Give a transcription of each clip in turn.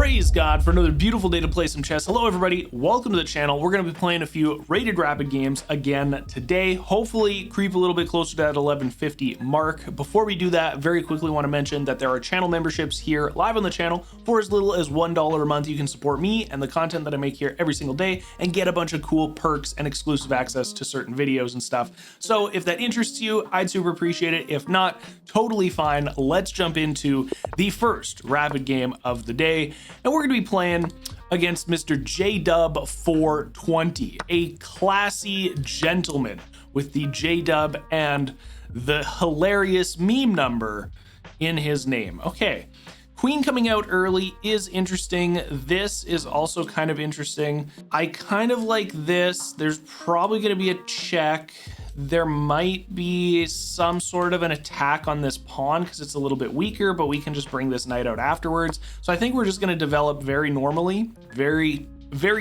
Praise God for another beautiful day to play some chess. Hello everybody, welcome to the channel. We're going to be playing a few rated rapid games again today. Hopefully creep a little bit closer to that 1150 mark. Before we do that, very quickly want to mention that there are channel memberships here live on the channel. For as little as $1 a month, you can support me and the content that I make here every single day and get a bunch of cool perks and exclusive access to certain videos and stuff. So if that interests you, I'd super appreciate it. If not, totally fine. Let's jump into the first rapid game of the day. And we're going to be playing against Mr. J-Dub 420, a classy gentleman with the J-Dub and the hilarious meme number in his name. Okay, queen coming out early is interesting. This is also kind of interesting. I kind of like this. There's probably going to be a check. There might be some sort of an attack on this pawn because it's a little bit weaker, but we can just bring this knight out afterwards. So I think we're just going to develop very normally, very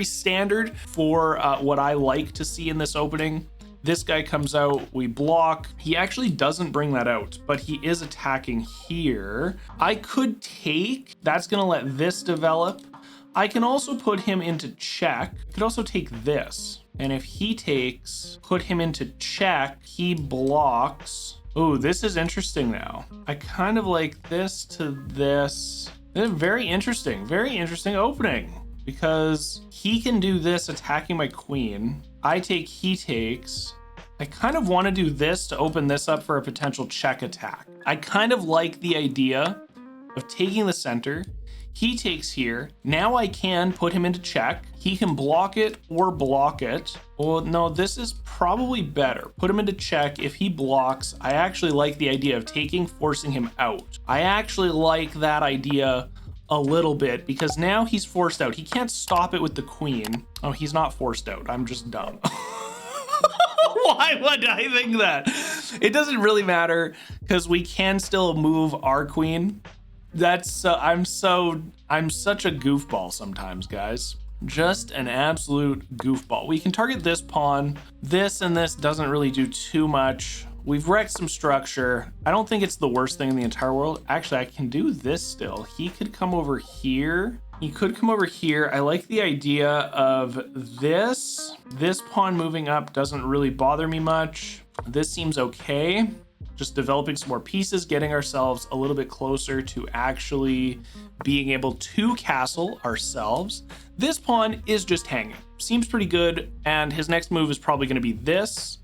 standard for what I like to see in this opening. This guy comes out, we block. He actually doesn't bring that out, but he is attacking here. I could take, that's going to let this develop. I can also put him into check. I could also take this. And if he takes, put him into check, he blocks. Oh, this is interesting now. I kind of like this to this. This is very interesting opening because he can do this attacking my queen. I take, he takes. I kind of want to do this to open this up for a potential check attack. I kind of like the idea of taking the center. He takes here. Now I can put him into check. He can block it or block it. Oh, no, this is probably better. Put him into check. If he blocks, I actually like the idea of taking, forcing him out. I actually like that idea a little bit because now he's forced out. He can't stop it with the queen. Oh, he's not forced out. I'm just dumb. Why would I think that? It doesn't really matter because we can still move our queen. That's I'm such a goofball sometimes, guys. Just an absolute goofball. We can target this pawn. This and this doesn't really do too much. We've wrecked some structure. I don't think it's the worst thing in the entire world. Actually, I can do this still. He could come over here. He could come over here. I like the idea of this. This pawn moving up doesn't really bother me much. This seems okay. Just developing some more pieces, getting ourselves a little bit closer to actually being able to castle ourselves. This pawn is just hanging. Seems pretty good, and his next move is probably going to be this.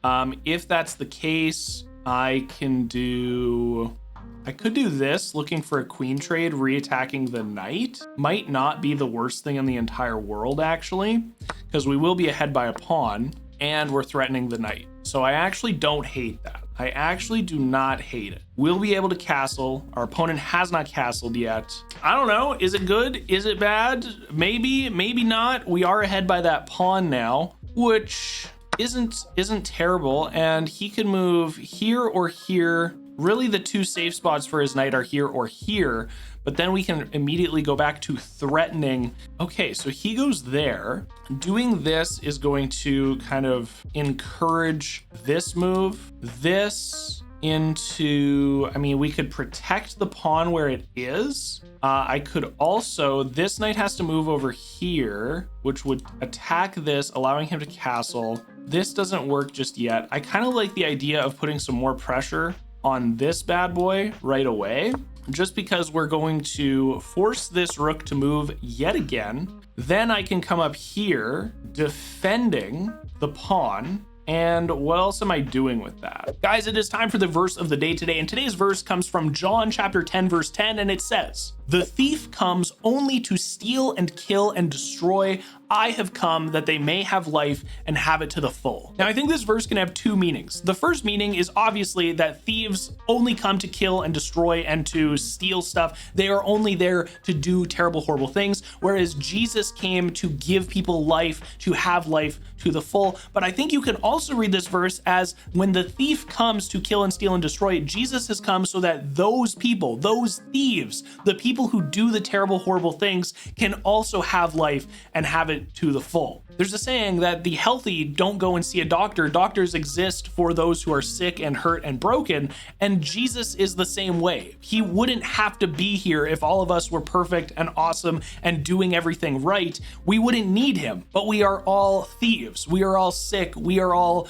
If that's the case, I could do this, looking for a queen trade, reattacking the knight. Might not be the worst thing in the entire world, actually, because we will be ahead by a pawn, and we're threatening the knight. So I actually don't hate that. I actually do not hate it. We'll be able to castle. Our opponent has not castled yet. I don't know. Is it good? Is it bad? Maybe, maybe not. We are ahead by that pawn now, which isn't terrible. And he can move here or here. Really, the two safe spots for his knight are here or here, but then we can immediately go back to threatening. Okay, so he goes there. Doing this is going to kind of encourage this move. This into, I mean, we could protect the pawn where it is. I could also, this knight has to move over here, which would attack this, allowing him to castle. This doesn't work just yet. I kind of like the idea of putting some more pressure on this bad boy right away, just because we're going to force this rook to move yet again. Then I can come up here defending the pawn. And what else am I doing with that? Guys, it is time for the verse of the day today. And today's verse comes from John chapter 10, verse 10. And it says, "The thief comes only to steal and kill and destroy. I have come that they may have life and have it to the full." Now, I think this verse can have two meanings. The first meaning is obviously that thieves only come to kill and destroy and to steal stuff. They are only there to do terrible, horrible things, whereas Jesus came to give people life, to have life to the full. But I think you can also read this verse as when the thief comes to kill and steal and destroy, Jesus has come so that those people, those thieves, the people who do the terrible, horrible things can also have life and have it to the full. There's a saying that the healthy don't go and see a doctor. Doctors exist for those who are sick and hurt and broken. And Jesus is the same way. He wouldn't have to be here if all of us were perfect and awesome and doing everything right. We wouldn't need him, but we are all thieves. We are all sick. We are all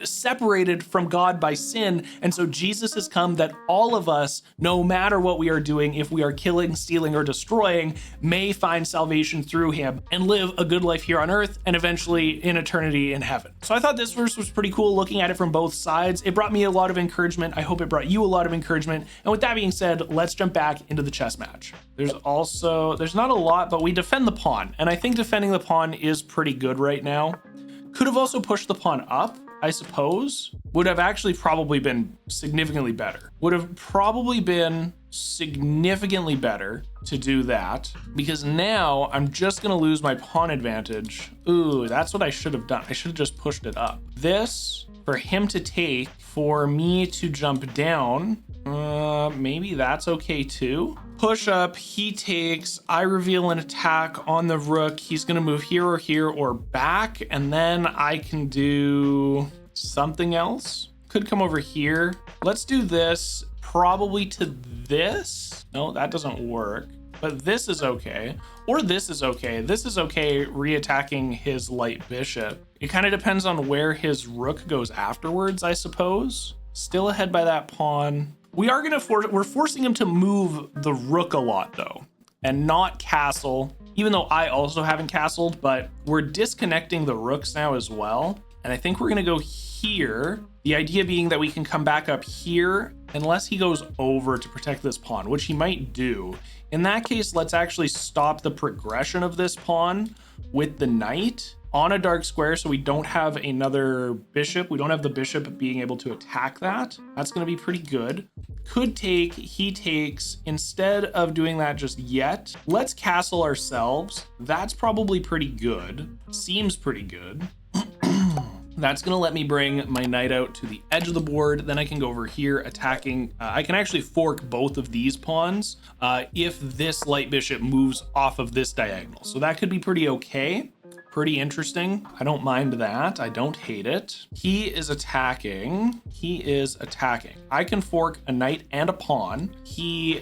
separated from God by sin. And so Jesus has come that all of us, no matter what we are doing, if we are killing, stealing, or destroying, may find salvation through him and live a good life here on earth and eventually in eternity in heaven. So I thought this verse was pretty cool, looking at it from both sides. It brought me a lot of encouragement. I hope it brought you a lot of encouragement. And with that being said, let's jump back into the chess match. There's not a lot, but we defend the pawn. And I think defending the pawn is pretty good right now. Could have also pushed the pawn up, I suppose. Would have actually probably been significantly better. Would have probably been significantly better to do that, because now I'm just gonna lose my pawn advantage. Ooh, that's what I should have done. I should have just pushed it up. This, for him to take, for me to jump down, maybe that's okay too. Push up, he takes, I reveal an attack on the rook. He's gonna move here or back, and then I can do something else. Could come over here. Let's do this, probably to this. No, that doesn't work, but this is okay. Or this is okay. This is okay, re-attacking his light bishop. It kind of depends on where his rook goes afterwards, I suppose. Still ahead by that pawn. We're forcing him to move the rook a lot though, and not castle, even though I also haven't castled, but we're disconnecting the rooks now as well. And I think we're gonna go here. The idea being that we can come back up here unless he goes over to protect this pawn, which he might do. In that case, let's actually stop the progression of this pawn with the knight on a dark square, so we don't have another bishop. We don't have the bishop being able to attack that. That's gonna be pretty good. Could take, he takes. Instead of doing that just yet, let's castle ourselves. That's probably pretty good. Seems pretty good. That's gonna let me bring my knight out to the edge of the board. Then I can go over here attacking. I can actually fork both of these pawns if this light bishop moves off of this diagonal. So that could be pretty okay. Pretty interesting. I don't mind that. I don't hate it. He is attacking. I can fork a knight and a pawn.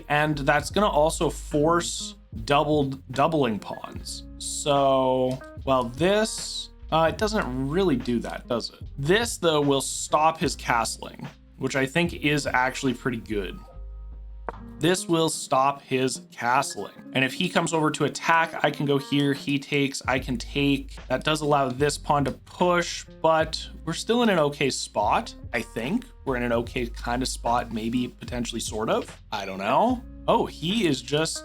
And that's gonna also force doubling pawns. So, well, this, it doesn't really do that, does it? This though will stop his castling, which I think is actually pretty good. This will stop his castling. And if he comes over to attack, I can go here, he takes, I can take. That does allow this pawn to push, but we're still in an okay spot, I think. We're in an okay kind of spot, maybe, potentially, sort of. I don't know. Oh, he's just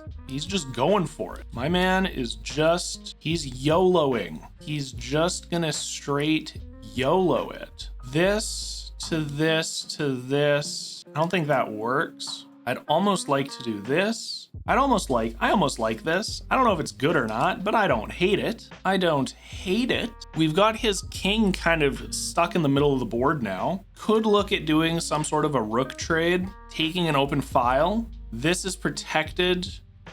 going for it. My man is he's YOLOing. He's just gonna straight YOLO it. This to this to this. I don't think that works. I'd almost like to do this. I almost like this. I don't know if it's good or not, but I don't hate it. We've got his king kind of stuck in the middle of the board now. Could look at doing some sort of a rook trade, taking an open file. This is protected.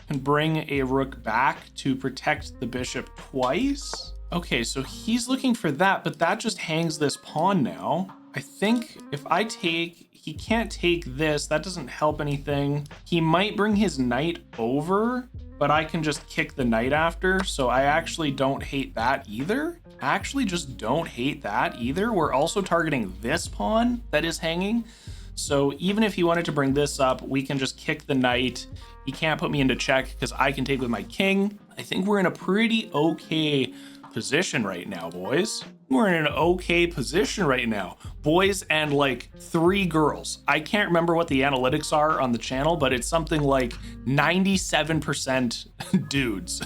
Can bring a rook back to protect the bishop twice. Okay, so he's looking for that, but that just hangs this pawn now. I think if I take, he can't take this. That doesn't help anything. He might bring his knight over, but I can just kick the knight after. So I actually don't hate that either. We're also targeting this pawn that is hanging. So even if he wanted to bring this up, we can just kick the knight. He can't put me into check because I can take with my king. I think we're in a pretty okay position right now, boys. We're in an okay position right now. Boys and like 3 girls. I can't remember what the analytics are on the channel, but it's something like 97% dudes.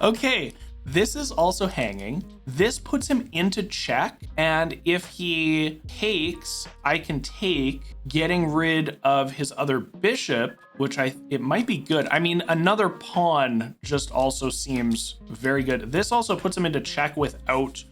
Okay, this is also hanging. This puts him into check, and if he takes, I can take, getting rid of his other bishop, which it might be good. I mean, another pawn just also seems very good. This also puts him into check without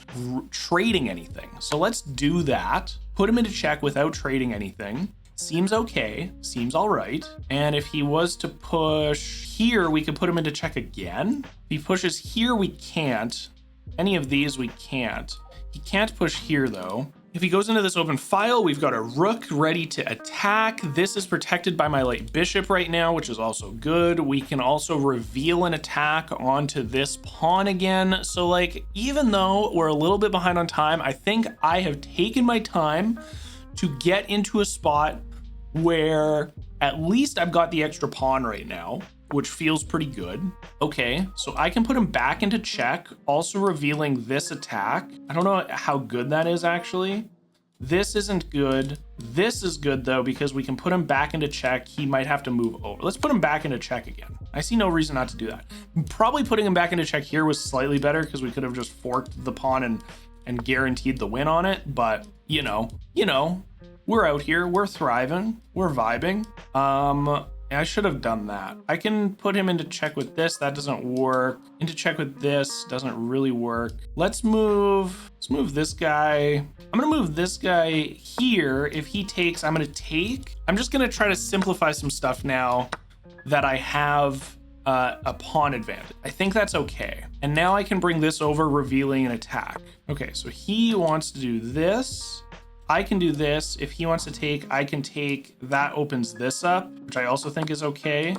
trading anything. So let's do that. Put him into check without trading anything. seems okay, seems all right. And if he was to push here, we could put him into check again. If he pushes here, we can't. Any of these we can't. He can't push here though. If he goes into this open file, we've got a rook ready to attack. This is protected by my late bishop right now, which is also good. We can also reveal an attack onto this pawn again. So like, even though we're a little bit behind on time, I think I have taken my time to get into a spot where at least I've got the extra pawn right now, which feels pretty good. Okay, so I can put him back into check, also revealing this attack. I don't know how good that is actually. This isn't good. This is good though, because we can put him back into check. He might have to move over. Let's put him back into check again. I see no reason not to do that. Probably putting him back into check here was slightly better because we could have just forked the pawn and guaranteed the win on it. But you know, we're out here, we're thriving, we're vibing. I should have done that. I can put him into check with this. That doesn't work. Into check with this doesn't really work. Let's move this guy. I'm gonna move this guy here. If he takes, I'm gonna take. I'm just gonna try to simplify some stuff now that I have a pawn advantage. I think that's okay. And now I can bring this over, revealing an attack. Okay, so he wants to do this. I can do this. If he wants to take, I can take. That opens this up, which I also think is okay.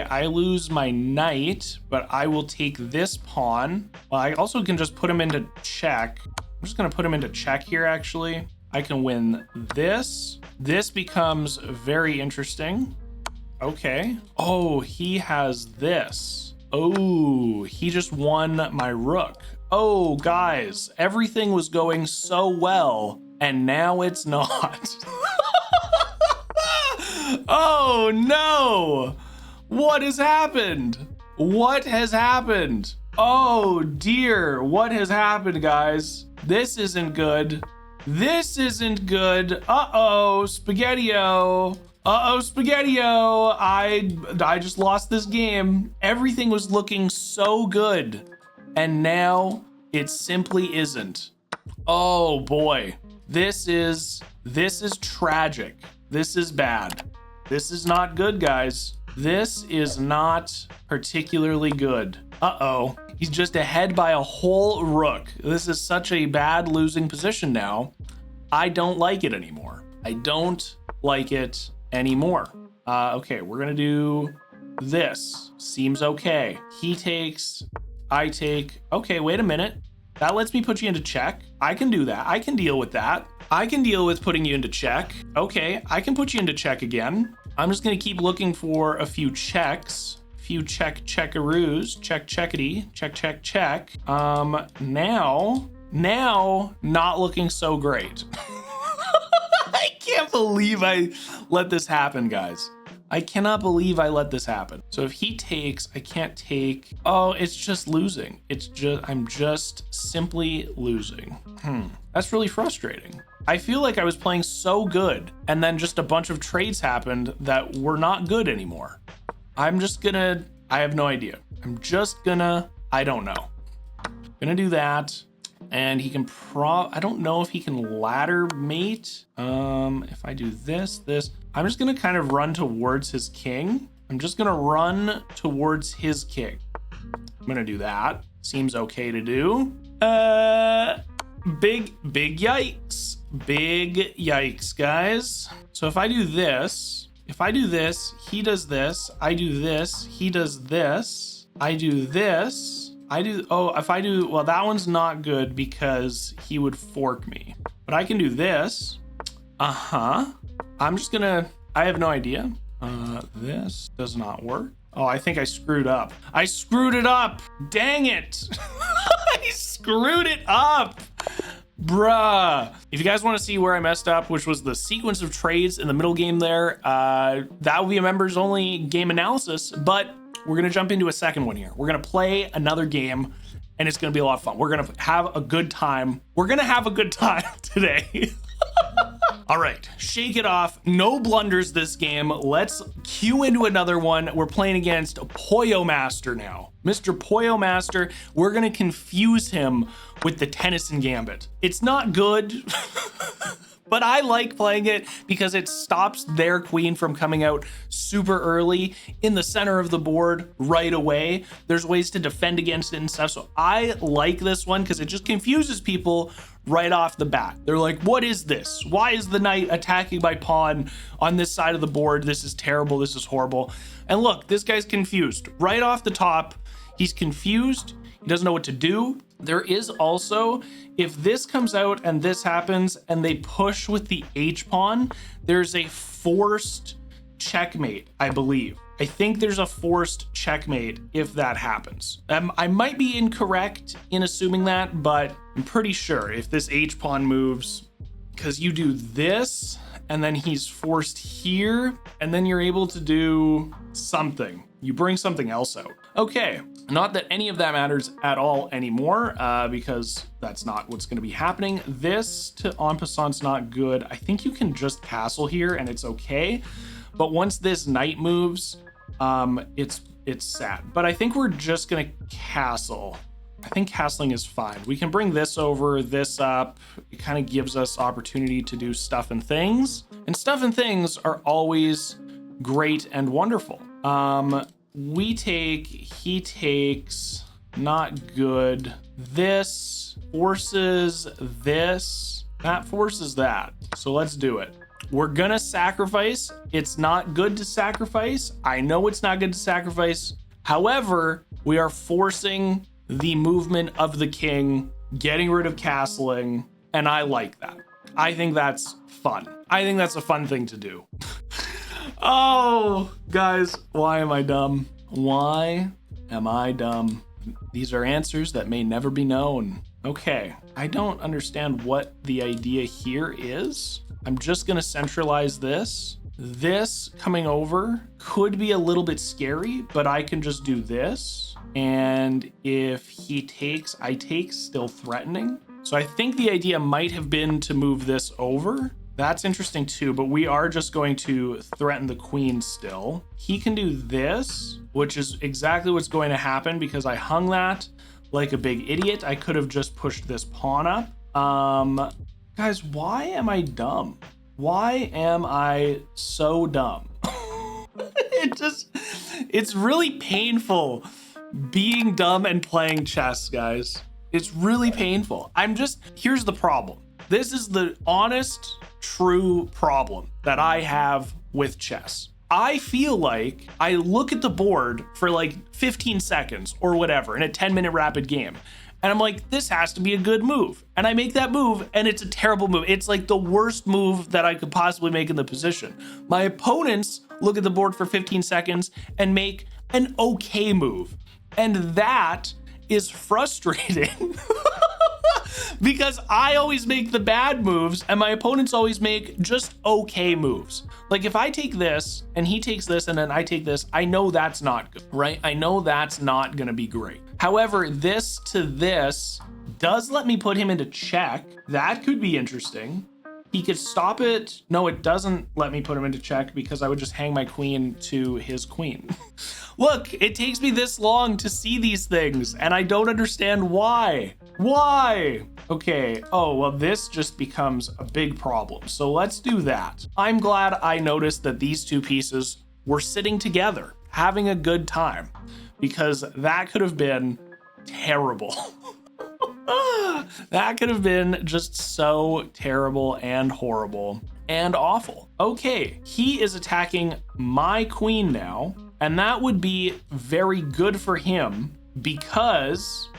I lose my knight, but I will take this pawn. Well, I also can just put him into check. I'm just gonna put him into check here, actually. I can win this. This becomes very interesting. Okay. Oh, he has this. Oh, he just won my rook. Oh, guys, everything was going so well, and now it's not. Oh, no. What has happened? What has happened? Oh, dear. What has happened, guys? This isn't good. This isn't good. Uh-oh, Spaghetti-O. Uh-oh, Spaghetti-O. I just lost this game. Everything was looking so good. And now it simply isn't. Oh boy, this is tragic. This is bad. This is not good, guys. This is not particularly good. Uh-oh, he's just ahead by a whole rook. This is such a bad losing position now. I don't like it anymore. I don't like it anymore. Okay, we're gonna do this. Seems okay. He takes, I take. Okay, wait a minute. That lets me put you into check. I can do that. I can deal with that. I can deal with putting you into check. Okay, I can put you into check again. I'm just gonna keep looking for a few checks. Few checkaroos. Check checkity. Check. Now, not looking so great. I can't believe I let this happen, guys. I cannot believe I let this happen. So if he takes, I can't take. Oh, it's just losing. I'm just simply losing. That's really frustrating. I feel like I was playing so good and then just a bunch of trades happened that were not good anymore. I have no idea. I don't know. Gonna do that. And he can I don't know if he can ladder mate. If I do this, I'm just gonna kind of run towards his king. I'm gonna do that. Seems okay to do. Big yikes. Big yikes, guys. So if I do this, he does this, I do this, he does this, I do this. Well, that one's not good because he would fork me. But I can do this. I have no idea. This does not work. Oh, I think I screwed up. I screwed it up. Dang it. I screwed it up. Bruh. If you guys want to see where I messed up, which was the sequence of trades in the middle game there, that will be a members only game analysis, but we're going to jump into a second one here. We're going to play another game and it's going to be a lot of fun. We're going to have a good time. Today. All right, shake it off. No blunders this game. Let's cue into another one. We're playing against Poyo Master now. Mr. Poyo Master, we're going to confuse him with the Tennyson Gambit. It's not good, But I like playing it because it stops their queen from coming out super early in the center of the board right away. There's ways to defend against it and stuff. So I like this one because it just confuses people right off the bat. They're like, what is this? Why is the knight attacking my pawn on this side of the board? This is terrible. This is horrible. And look, this guy's confused right off the top. He's confused. He doesn't know what to do. There is also, if this comes out and this happens and they push with the H pawn, there's a forced checkmate, I believe. I think there's a forced checkmate if that happens. I might be incorrect in assuming that, but I'm pretty sure if this H pawn moves, because you do this and then he's forced here and then you're able to do something. You bring something else out. Okay, not that any of that matters at all anymore, because that's not what's going to be happening. This to en passant's not good. I think you can just castle here and it's okay. But once this knight moves, it's sad. But I think we're just going to castle. I think castling is fine. We can bring this over, this up. It kind of gives us opportunity to do stuff and things. And stuff and things are always great and wonderful. He takes, not good. This forces this, that forces that. So let's do it. We're gonna sacrifice. It's not good to sacrifice. I know it's not good to sacrifice. However, we are forcing the movement of the king, getting rid of castling, and I like that. I think that's fun. I think that's a fun thing to do. Oh, guys, why am I dumb? Why am I dumb? These are answers that may never be known. Okay, I don't understand what the idea here is. I'm just gonna centralize this. This coming over could be a little bit scary, but I can just do this. And if he takes, I take, still threatening. So I think the idea might have been to move this over. That's interesting too, but we are just going to threaten the queen still. He can do this, which is exactly what's going to happen because I hung that like a big idiot. I could have just pushed this pawn up. Guys, why am I dumb? Why am I so dumb? It's really painful being dumb and playing chess, guys. It's really painful. Here's the problem. This is the honest, true problem that I have with chess. I feel like I look at the board for like 15 seconds or whatever in a 10-minute rapid game. And I'm like, this has to be a good move. And I make that move and it's a terrible move. It's like the worst move that I could possibly make in the position. My opponents look at the board for 15 seconds and make an okay move. And that is frustrating. Because I always make the bad moves and my opponents always make just okay moves. Like if I take this and he takes this and then I take this, I know that's not good, right? I know that's not gonna be great. However, this to this does let me put him into check. That could be interesting. He could stop it. No, it doesn't let me put him into check because I would just hang my queen to his queen. Look, it takes me this long to see these things and I don't understand why. Why? Okay, oh, well, this just becomes a big problem. So let's do that. I'm glad I noticed that these two pieces were sitting together, having a good time, because that could have been terrible. That could have been just so terrible and horrible and awful. Okay, he is attacking my queen now, and that would be very good for him because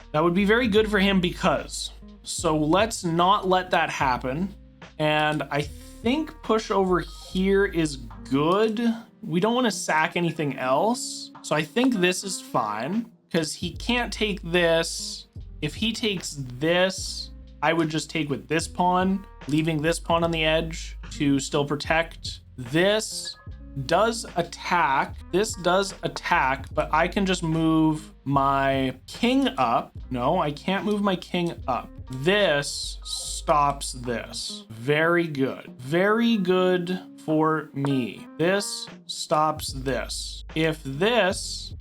so let's not let that happen. And I think push over here is good. We don't want to sack anything else. So I think this is fine because he can't take this. If he takes this, I would just take with this pawn, leaving this pawn on the edge to still protect. This does attack. This does attack, but I can just move my king up. No, I can't move my king up. This stops this. Very good. Very good for me. This stops this. If this,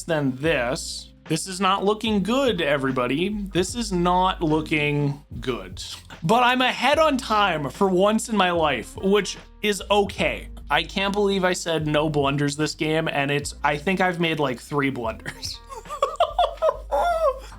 then this. This is not looking good, everybody. This is not looking good. But I'm ahead on time for once in my life, which is okay. I can't believe I said no blunders this game, and I think I've made like 3 blunders.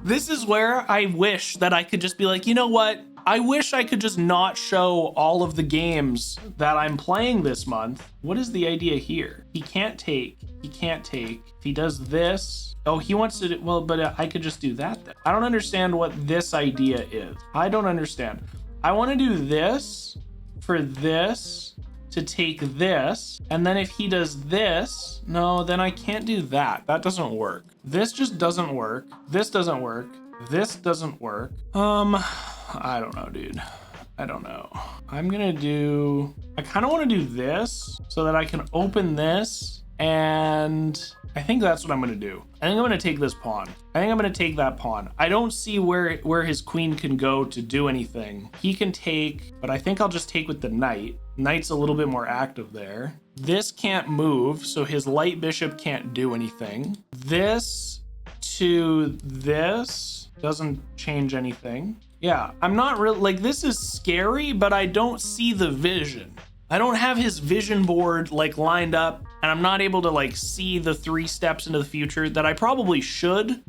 This is where I wish that I could just be like, you know what? I wish I could just not show all of the games that I'm playing this month. What is the idea here? He can't take. If he does this, oh, he wants to do, well, but I could just do that then. I don't understand what this idea is. I don't understand. I want to do this for this to take this, and then if he does this, no, then I can't do that. That doesn't work. This just doesn't work. This doesn't work. This doesn't work. I don't know, dude. I don't know. I kind of want to do this so that I can open this, and I think that's what I'm going to do. I think I'm going to take this pawn. I think I'm going to take that pawn. I don't see where his queen can go to do anything. He can take, but I think I'll just take with the knight. Knight's a little bit more active there. This can't move, so his light bishop can't do anything. This to this doesn't change anything. Yeah, I'm not really, like, this is scary, but I don't see the vision. I don't have his vision board like lined up, and I'm not able to like see the 3 steps into the future that I probably should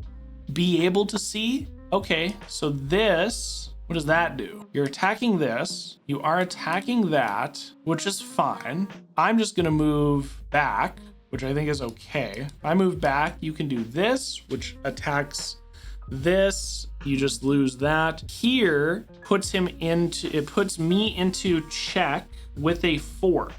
be able to see. Okay, so this, what does that do? You're attacking this, you are attacking that, which is fine. I'm just gonna move back, which I think is okay. If I move back, you can do this, which attacks this, you just lose that. Here puts me into check with a fork.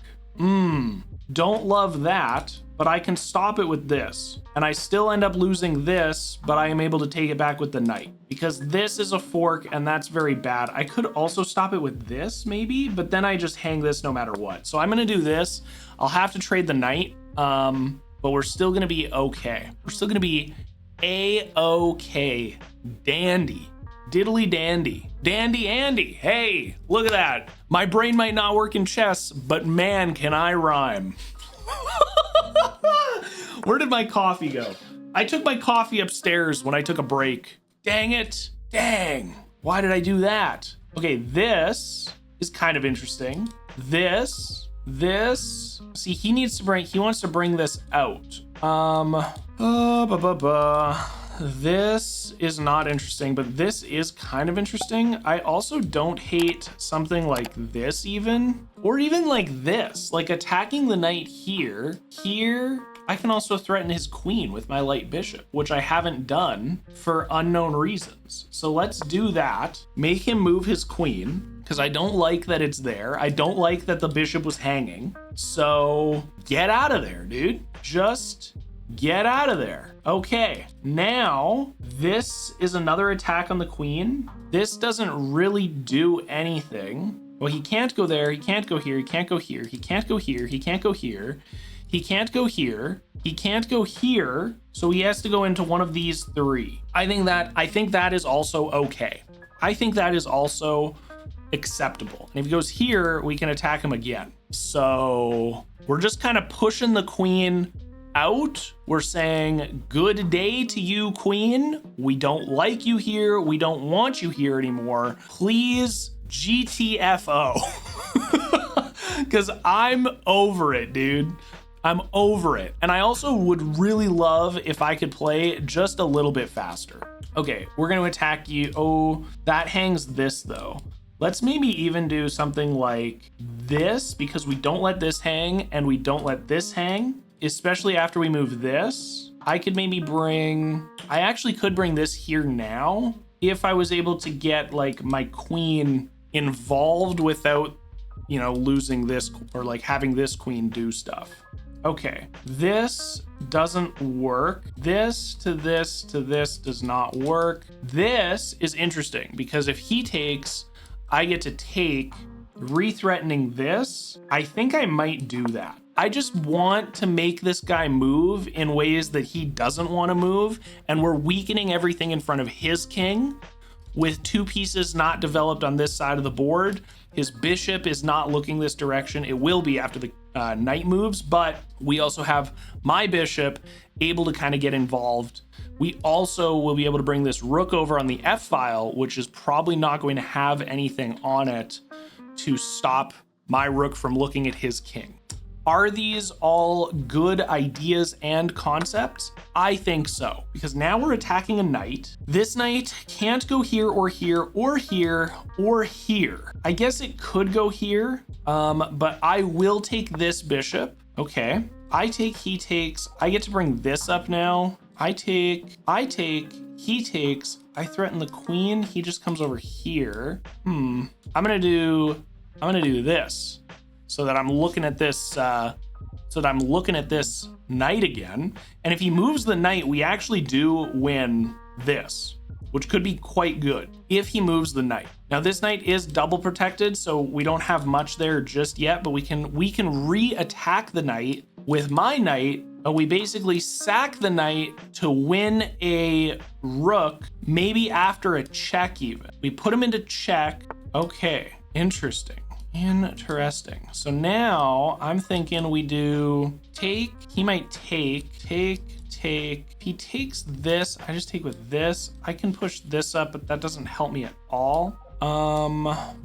Don't love that, but I can stop it with this. And I still end up losing this, but I am able to take it back with the knight. Because this is a fork, and that's very bad. I could also stop it with this, maybe, but then I just hang this no matter what. So I'm gonna do this. I'll have to trade the knight, but we're still gonna be okay. We're still gonna be A-okay. Dandy. Diddly dandy. Dandy Andy. Hey, look at that. My brain might not work in chess, but man, can I rhyme. Where did my coffee go? I took my coffee upstairs when I took a break. Dang it. Dang. Why did I do that? Okay, this is kind of interesting. This. See, he wants to bring this out. This is not interesting, but this is kind of interesting. I also don't hate something like this even, or even like this, like attacking the knight here. I can also threaten his queen with my light bishop, which I haven't done for unknown reasons. So let's do that. Make him move his queen, because I don't like that it's there. I don't like that the bishop was hanging. So get out of there, dude. Just get out of there. Okay, now this is another attack on the queen. This doesn't really do anything. Well, he can't go there. He can't go here. He can't go here. He can't go here. He can't go here. He can't go here. He can't go here. So he has to go into one of these 3. I think that is also okay. I think that is also acceptable. And if he goes here, we can attack him again. So we're just kind of pushing the queen out. We're saying good day to you, queen. We don't like you here. We don't want you here anymore. Please GTFO. Because I'm over it, dude. I'm over it. And I also would really love if I could play just a little bit faster. Okay, we're going to attack you. Oh, that hangs this though. Let's maybe even do something like this, because we don't let this hang and we don't let this hang, especially after we move this. I actually could bring this here now if I was able to get like my queen involved without, you know, losing this or like having this queen do stuff. Okay, this doesn't work. This to this to this does not work. This is interesting because if he takes, I get to take, re-threatening this. I think I might do that. I just want to make this guy move in ways that he doesn't want to move, and we're weakening everything in front of his king with 2 pieces not developed on this side of the board. His bishop is not looking this direction. It will be after the knight moves, but we also have my bishop able to kind of get involved We also will be able to bring this rook over on the F file, which is probably not going to have anything on it to stop my rook from looking at his king. Are these all good ideas and concepts? I think so, because now we're attacking a knight. This knight can't go here or here or here or here. I guess it could go here, but I will take this bishop. Okay, I take, he takes. I get to bring this up now. I take, he takes. I threaten the queen. He just comes over here. I'm gonna do this, so that I'm looking at this, knight again. And if he moves the knight, we actually do win this, which could be quite good if he moves the knight. Now this knight is double protected, so we don't have much there just yet, but we can re-attack the knight with my knight. We basically sack the knight to win a rook, maybe after a check even. We put him into check. Okay, interesting. So now I'm thinking we do take, he might take. If he takes this, I just take with this. I can push this up, but that doesn't help me at all.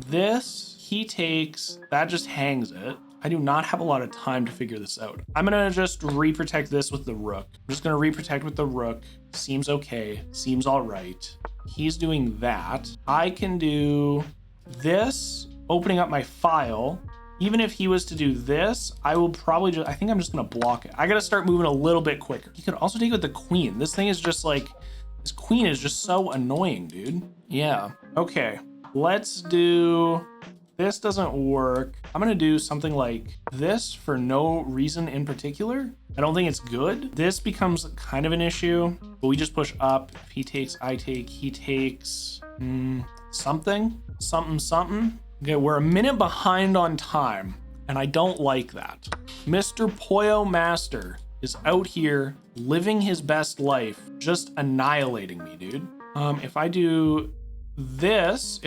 This, he takes, that just hangs it. I do not have a lot of time to figure this out. I'm gonna just re-protect this with the rook. I'm just gonna re-protect with the rook. Seems okay, seems all right. He's doing that. I can do this, opening up my file. Even if he was to do this, I will probably just, I think I'm just gonna block it. I gotta start moving a little bit quicker. He could also take with the queen. This thing is just like, this queen is just so annoying, dude. Yeah, okay. Let's do, this doesn't work. I'm gonna do something like this for no reason in particular. I don't think it's good. This becomes kind of an issue, but we just push up. If he takes, I take, he takes, something. Okay, we're a minute behind on time, and I don't like that. Mr. Poyo Master is out here living his best life, just annihilating me, dude. If I do this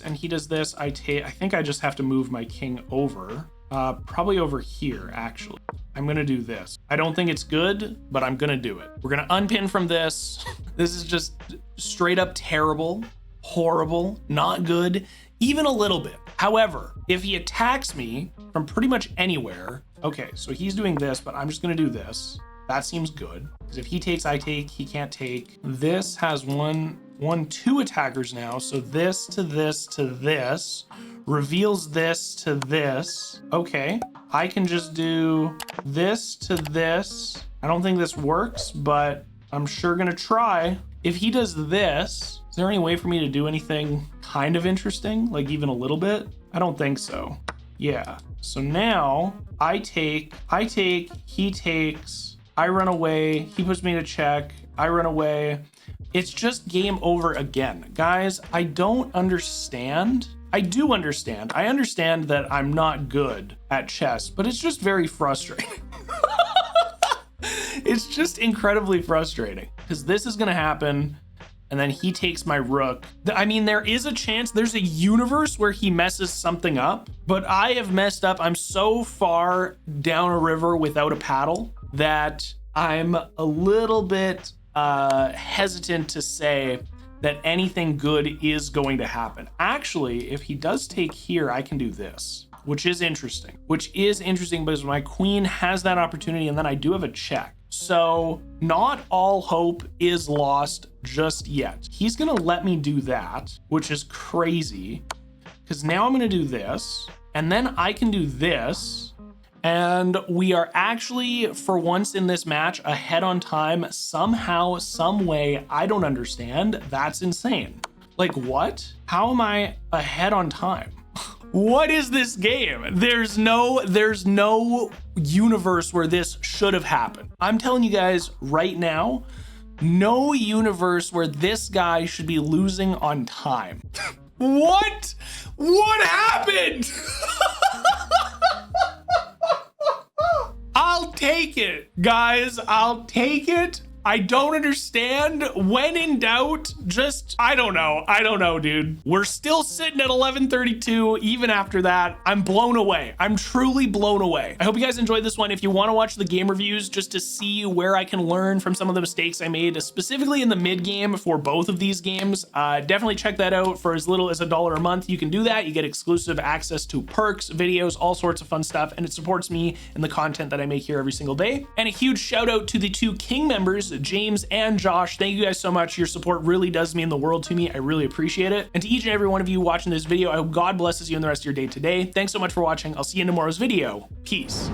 and he does this, I think I just have to move my king over. Probably over here, actually. I'm gonna do this. I don't think it's good, but I'm gonna do it. We're gonna unpin from this. This is just straight up terrible, horrible, not good, even a little bit. However, if he attacks me from pretty much anywhere, okay, so he's doing this, but I'm just gonna do this. That seems good, because if he takes, I take, he can't take. This has two attackers now, so this to this to this reveals this to this. Okay, I can just do this to this. I don't think this works, but I'm sure gonna try. If he does this, is there any way for me to do anything kind of interesting? Like even a little bit? I don't think so. Yeah, so now I take, he takes, I run away, he puts me to check, I run away. It's just game over again. Guys, I don't understand. I do understand. I understand that I'm not good at chess, but it's just very frustrating. It's just incredibly frustrating because this is gonna happen and then he takes my rook. I mean, there is a chance, there's a universe where he messes something up, but I have messed up. I'm so far down a river without a paddle that I'm a little bit hesitant to say that anything good is going to happen. Actually, if he does take here, I can do this, which is interesting because my queen has that opportunity and then I do have a check. So not all hope is lost just yet. He's gonna let me do that, which is crazy because now I'm gonna do this and then I can do this. And we are actually, for once in this match, ahead on time somehow, some way. I don't understand. That's insane. Like what? How am I ahead on time? What is this game? There's no universe where this should have happened. I'm telling you guys right now, no universe where this guy should be losing on time. What? What happened? I'll take it, guys. I'll take it. I don't understand. When in doubt, just, I don't know, dude. We're still sitting at 1132 even after that. I'm blown away. I'm truly blown away. I hope you guys enjoyed this one. If you want to watch the game reviews just to see where I can learn from some of the mistakes I made, specifically in the mid game for both of these games, definitely check that out. For as little as $1 a month, you can do that. You get exclusive access to perks, videos, all sorts of fun stuff, and it supports me and the content that I make here every single day. And a huge shout out to the 2 King members, James and Josh. Thank you guys so much. Your support really does mean the world to me. I really appreciate it. And to each and every one of you watching this video, I hope God blesses you in the rest of your day today. Thanks so much for watching. I'll see you in tomorrow's video. Peace.